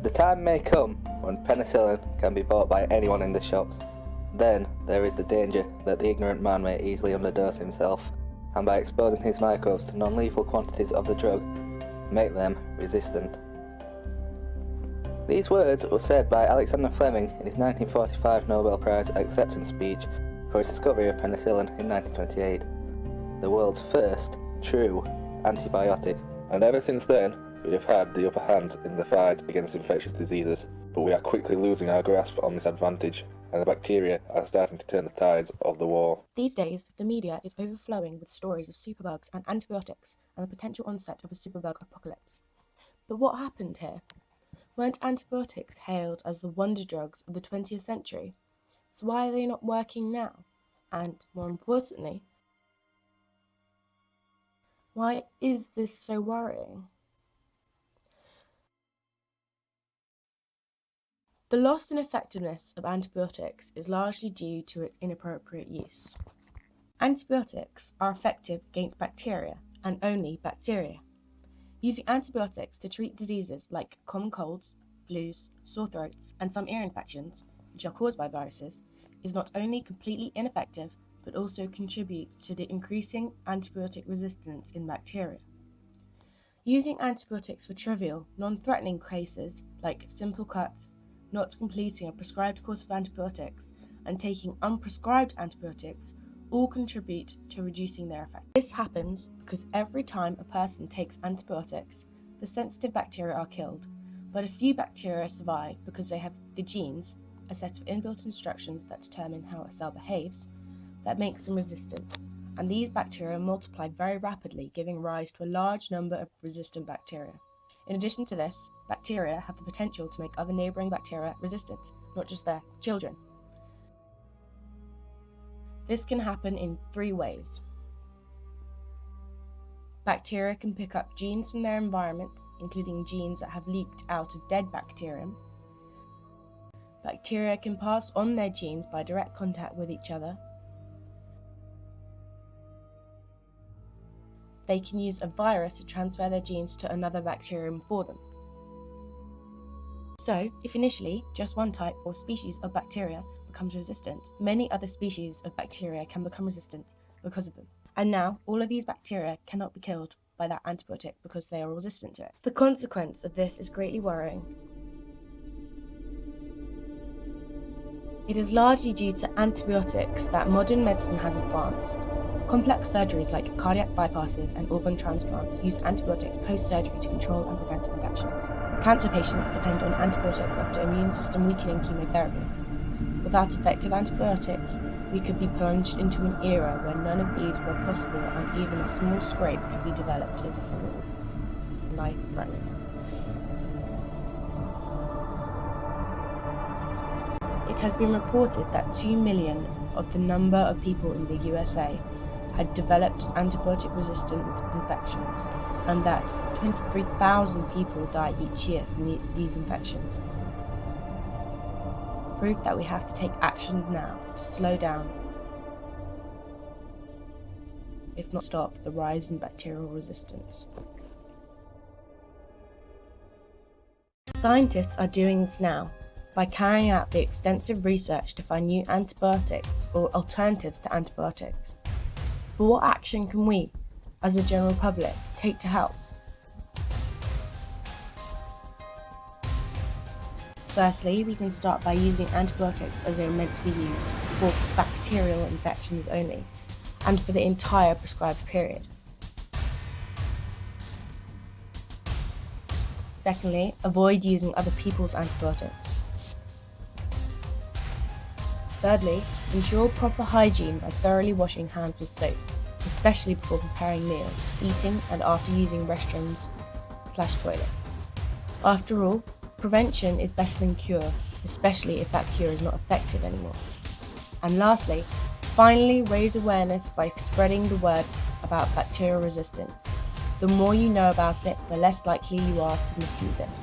The time may come when penicillin can be bought by anyone in the shops. Then there is the danger that the ignorant man may easily underdose himself, and by exposing his microbes to non-lethal quantities of the drug, make them resistant. These words were said by Alexander Fleming in his 1945 Nobel Prize acceptance speech for his discovery of penicillin in 1928, the world's first true antibiotic. And ever since then, we have had the upper hand in the fight against infectious diseases, but we are quickly losing our grasp on this advantage, and the bacteria are starting to turn the tides of the war. These days, the media is overflowing with stories of superbugs and antibiotics and the potential onset of a superbug apocalypse. But what happened here? Weren't antibiotics hailed as the wonder drugs of the 20th century? So why are they not working now? And, more importantly, why is this so worrying? The loss in effectiveness of antibiotics is largely due to its inappropriate use. Antibiotics are effective against bacteria and only bacteria. Using antibiotics to treat diseases like common colds, flus, sore throats, and some ear infections, which are caused by viruses, is not only completely ineffective, but also contributes to the increasing antibiotic resistance in bacteria. Using antibiotics for trivial, non-threatening cases like simple cuts, not completing a prescribed course of antibiotics, and taking unprescribed antibiotics all contribute to reducing their effect. This happens because every time a person takes antibiotics, the sensitive bacteria are killed, but a few bacteria survive because they have the genes, a set of inbuilt instructions that determine how a cell behaves, that makes them resistant, and these bacteria multiply very rapidly, giving rise to a large number of resistant bacteria. In addition to this, bacteria have the potential to make other neighbouring bacteria resistant, not just their children. This can happen in 3 ways. Bacteria can pick up genes from their environment, including genes that have leaked out of dead bacterium. Bacteria can pass on their genes by direct contact with each other. They can use a virus to transfer their genes to another bacterium for them. So, if initially just one type or species of bacteria becomes resistant, many other species of bacteria can become resistant because of them. And now, all of these bacteria cannot be killed by that antibiotic because they are resistant to it. The consequence of this is greatly worrying. It is largely due to antibiotics that modern medicine has advanced. Complex surgeries like cardiac bypasses and organ transplants use antibiotics post-surgery to control and prevent infections. Cancer patients depend on antibiotics after immune system weakening chemotherapy. Without effective antibiotics, we could be plunged into an era where none of these were possible and even a small scrape could be developed into something life-threatening. It has been reported that 2 million of the number of people in the USA had developed antibiotic-resistant infections, and that 23,000 people die each year from these infections. Proof that we have to take action now to slow down, if not stop, the rise in bacterial resistance. Scientists are doing this now by carrying out the extensive research to find new antibiotics or alternatives to antibiotics. But what action can we, as a general public, take to help? Firstly, we can start by using antibiotics as they are meant to be used, for bacterial infections only, and for the entire prescribed period. Secondly, avoid using other people's antibiotics. Thirdly, ensure proper hygiene by thoroughly washing hands with soap, especially before preparing meals, eating, and after using restrooms/toilets. After all, prevention is better than cure, especially if that cure is not effective anymore. And lastly, finally raise awareness by spreading the word about bacterial resistance. The more you know about it, the less likely you are to misuse it.